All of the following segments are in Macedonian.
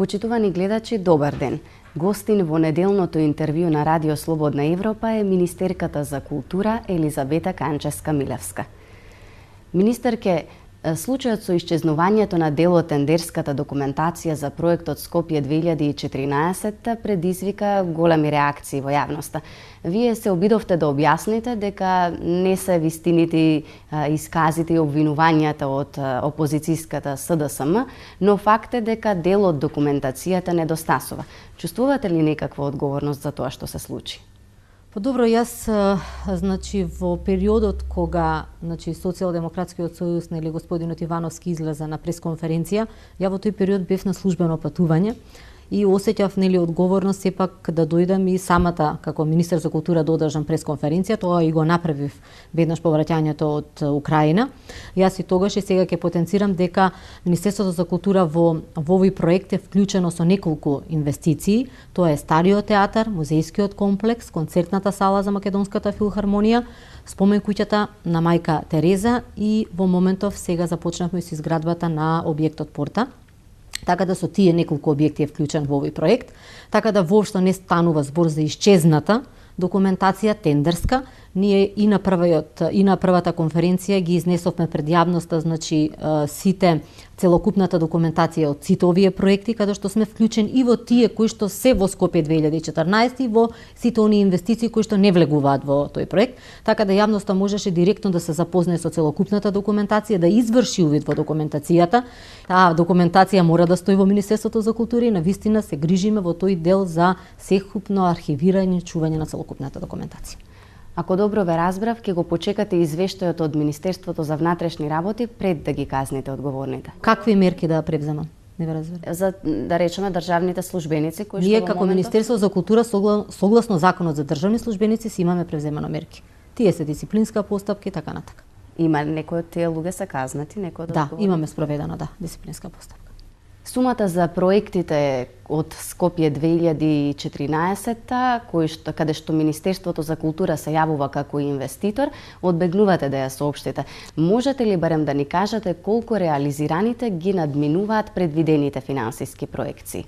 Почитувани гледачи, добар ден. Гостин во неделното интервју на Радио Слободна Европа е министерката за култура Елизабета Канчевска-Милевска. Министерке, случајот со исчезнувањето на дел од тендерската документација за проектот Скопје 2014 предизвика големи реакции во јавноста. Вие се обидовте да објасните дека не се вистините исказите и обвинувањата од опозицијската СДСМ, но факт е дека дел од документацијата недостасува. Чувствувате ли некаква одговорност за тоа што се случи? Па добро, јас во периодот кога Социјалдемократскиот сојуз, господинот Ивановски излезе на пресконференција, ја во тој период бев на службено патување и осеќав одговорност сепак да дојдам и самата како министер за култура да одржам пресконференција, тоа и го направив веднаш по враќањето од Украина. Јас и тогаш и сега ќе потенцирам дека Министерството за култура во овој проект е вклучено со неколку инвестиции. Тоа е Стариот театар, музејскиот комплекс, концертната сала за Македонската филхармонија, спомен куќата на мајка Тереза и во моментов сега започнавме со изградбата на објектот Порта. Така да со тие неколку објекти е вклучен во овој проект, така да воопшто не станува збор за исчезната документација тендерска. Ние и на првата конференција ги изнесовме пред јавноста, сите целокупната документација од сите овие проекти, каде што сме вклучени и во тие кои што се во Скопје 2014 и во сите оние инвестиции кои што не влегуваат во тој проект, така да јавноста можеше директно да се запознае со целокупната документација, да изврши увид во документацијата. Таа документација мора да стои во Министерството за култура и навистина се грижиме во тој дел за сеќупно архивирање и чување на целокупната документација. Ако добро ве разбрав, ќе го почекате извештајот од Министерството за внатрешни работи пред да ги казните одговорните. Какви мерки да превземам? Не ве разбирам. За да речеме државните службеници кои ние како Министерство за култура согласно законот за државни службеници си имаме превземано мерки. Тие се дисциплинска постапка и така натака. Има некои од тие луѓе се казнати, некои од одговорни? Да, имаме спроведена, дисциплинска постапка. Сумата за проектите од Скопје 2014, каде што Министерството за култура се јавува како инвеститор, одбегнувате да ја соопштите. Можете ли барем да ни кажете колку реализираните ги надминуваат предвидените финансиски проекции?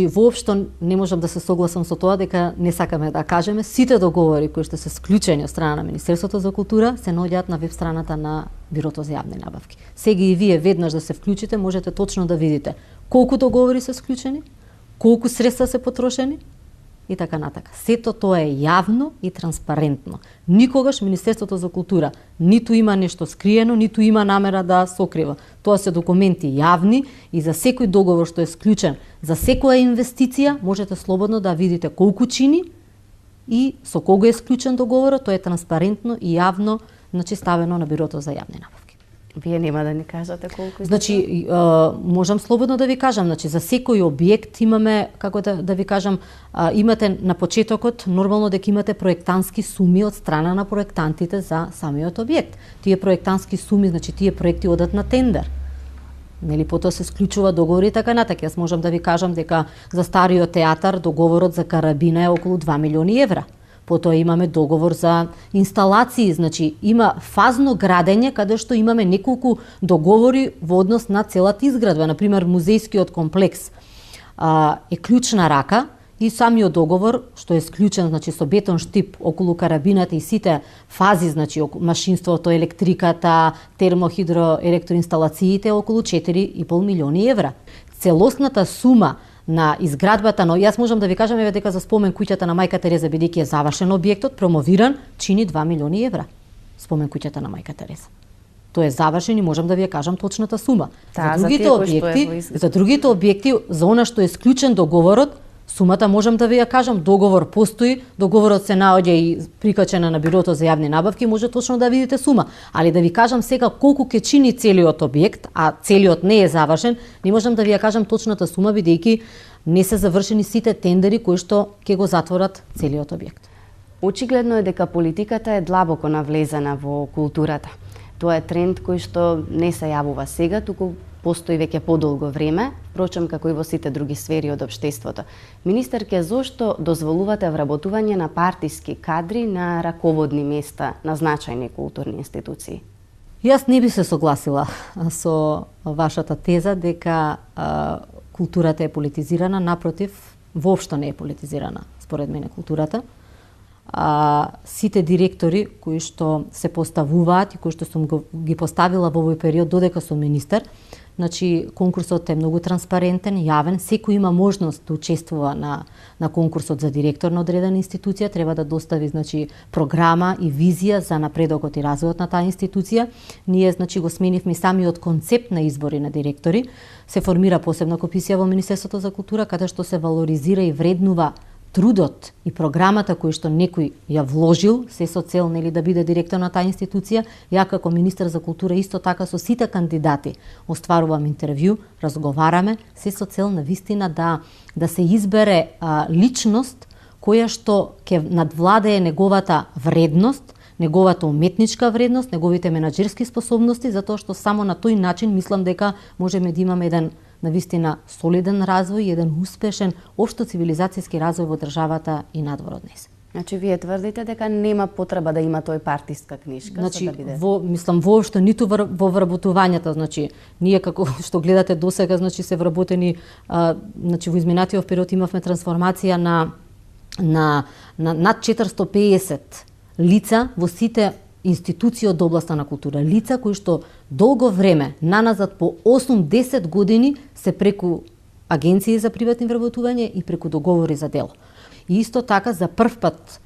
Воопшто не можам да се согласам со тоа дека не сакаме да кажеме. Сите договори кои што се склучени од страна на Министерството за култура се наоѓаат на веб страната на Бирото за јавни набавки. Сега и вие веднаш да се вклучите, можете точно да видите колку договори се склучени, колку средства се потрошени и така натака. Сето тоа е јавно и транспарентно. Никогаш Министерството за култура ниту има нешто скриено, ниту има намера да сокрива. Тоа се документи јавни и за секој договор што е склучен, за секоја инвестиција можете слободно да видите колку чини и со кого е склучен договорот, тоа е транспарентно и јавно ставено на Бирото за јавни набавки. Вие нема да ни кажете колку? Можам слободно да ви кажам, за секој објект имаме, како да ви кажам, имате на почетокот нормално дека имате проектански суми од страна на проектантите за самиот објект. Тие проектански суми, тие проекти одат на тендер. Потоа се склучува договори и така натака. Јас можам да ви кажам дека за Стариот театар договорот за карабина е околу 2 милиони евра. Потоа имаме договор за инсталации, има фазно градење каде што имаме неколку договори во однос на целата изградба. Например, музејскиот комплекс е клучна рака и самиот договор што е склучен со бетон штип околу карабината и сите фази, машинството, електриката, термохидроелектроинсталациите околу 4,5 милиони евра. Целосната сума на изградбата, но јас можам да ви кажам дека за спомен куќата на мајка Тереза, бидејќи е завршен објектот, промовиран, чини 2 милиони евра. Спомен куќата на мајка Тереза. Тоа е завршен и можам да ви ја кажам точната сума. За другите објекти, за она што е склучен договорот, сумата можам да ви ја кажам, договор постои, договорот се наоѓа и прикачена на Бирото за јавни набавки, може точно да видите сума. Али да ви кажам сега колку ќе чини целиот објект, а целиот не е завршен, не можам да ви ја кажам точната сума, бидејќи не се завршени сите тендери кои што ќе го затворат целиот објект. Очигледно е дека политиката е длабоко навлезена во културата. Тоа е тренд кој што не се јавува сега, туку постои веќе подолго време, впрочем како и во сите други сфери од општеството. Министерке, зошто дозволувате вработување на партиски кадри на раководни места на значајни културни институции? Јас не би се согласила со вашата теза дека културата е политизирана, напротив, воопшто не е политизирана, според мене, културата. Сите директори кои што се поставуваат и кои што сум ги поставила во овој период додека сум министер, значи конкурсот е многу транспарентен, јавен, секој има можност да учествува на конкурсот за директор на одредена институција, треба да достави значи програма и визија за напредокот и развојот на таа институција. Ние значи го сменивме самиот концепт на избори на директори. Се формира посебна комисија во Министерството за култура каде што се валоризира и вреднува трудот и програмата кој што некој ја вложил, се со цел нели да биде директор на таа институција. Ја како министер за култура исто така со сите кандидати остварувам интервју, разговараме, се со цел на вистина да се избере личност која што ќе надвладее неговата вредност, неговата уметничка вредност, неговите менаџерски способности, затоа што само на тој начин мислам дека можеме да имаме еден навистина солиден развој и еден успешен општо цивилизацијски развој во државата и надвор од нејз. Значи вие тврдите дека нема потреба да има тој партиска книжка, значи, за да биде. Мислам воопшто ниту во вработувањето, значи ние како што гледате досега, значи се вработени значи во изминатиот период имавме трансформација на над 450 лица во сите институции од областа на култура, лица кои што долго време, наназад по 8-10 години се преку агенции за приватни вработување и преку договори за дело. И исто така за прв пат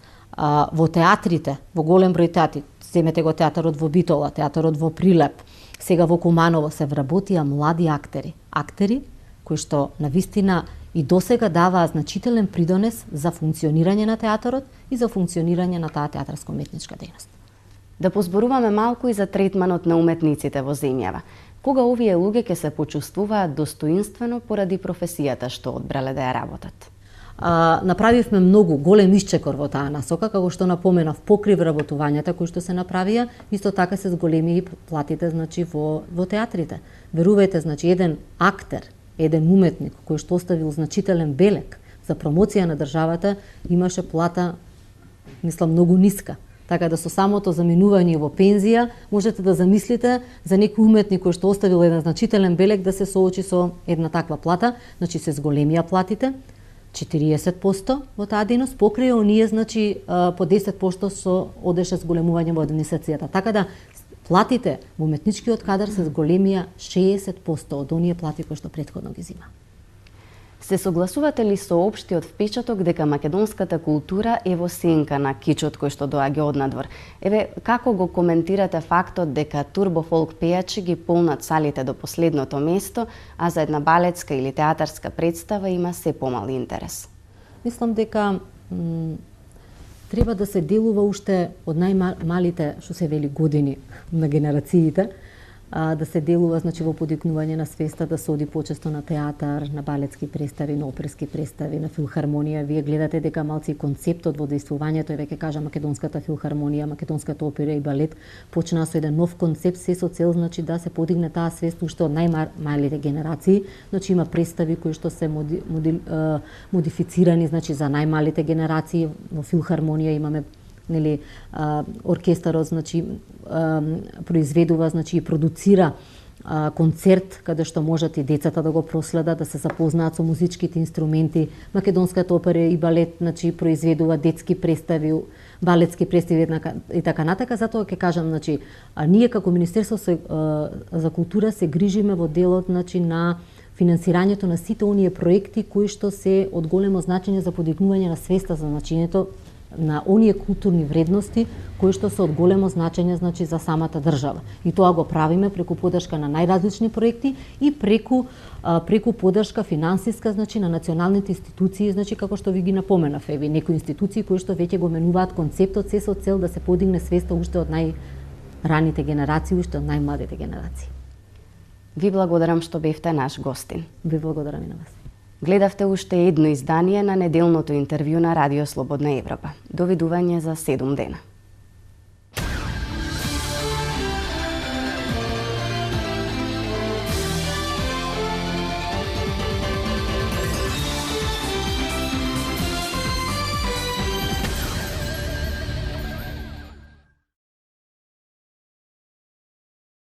во театрите, во голем број театри, земете го театарот во Битола, театарот во Прилеп, сега во Куманово се вработија млади актери. Актери кои што навистина и досега даваа значителен придонес за функционирање на театарот и за функционирање на таа театарско-уметничка дејност. Да позборуваме малку и за третманот на уметниците во земјава. Кога овие луѓе ќе се почувствуваат достоинствено поради професијата што одбрале да ја работат? Направивме многу голем исчекор во таа насока, како што напоменав, покрив работувањата кои што се направија, исто така се зголеми и платите значи во театрите. Верувајте, значи еден актер, еден уметник кој што оставил значителен белег за промоција на државата, имаше плата мислам многу ниска. Така да со самото заминување во пензија можете да замислите за некој уметник кој што оставил еден значителен белег да се соочи со една таква плата, значи се зголемија платите 40% во таа дејност, покрај оние значи по 10% со одеше зголемување во администрацијата. Така да платите во уметничкиот кадар се зголемија 60% од оние плати кои што претходно ги зима. Се согласувате ли со општиот впечаток дека македонската култура е во сенка на кичот кој што доаѓа однадвор? Еве, како го коментирате фактот дека турбофолк пејачи ги полнат салите до последното место, а за една балетска или театарска представа има се помал интерес? Мислам дека треба да се делува уште од најмалите, што се вели, години на генерациите, да се делува значи во подигнување на свеста, да се оди почесто на театар, на балетски представи, на оперски представи, на филхармонија. Вие гледате дека малци концептот во действувањето, веќе кажа македонската филхармонија, македонската опера и балет, почна со еден нов концепт, се со цел значи да се подигне таа свест уште од најмалите генерации. Значи има представи кои што се модифицирани значи за најмалите генерации. Во филхармонија имаме нели оркестарот значи произведува значи и продуцира концерт каде што можат и децата да го проследат, да се запознаат со музичките инструменти. Македонската опера и балет значи произведува детски представи, балетски представи и така натака. Затоа ќе кажам значи ние како Министерство за култура се грижиме во делот значи на финансирањето на сите оние проекти кои што се од големо значење за подигнување на свеста за значењето на оние културни вредности кои што се од големо значење значи за самата држава. И тоа го правиме преку поддршка на најразлични проекти и преку поддршка финансиска значи на националните институции, значи како што ви ги напоменав, еве некои институции кои што веќе го менуваат концептот се со цел да се подигне свеста уште од најраните генерации, уште од најмладите генерации. Ви благодарам што бевте наш гостин. Ви благодарам и на вас. Гледавте уште едно издание на неделното интервју на Радио Слободна Европа. Довидување за 7 дена.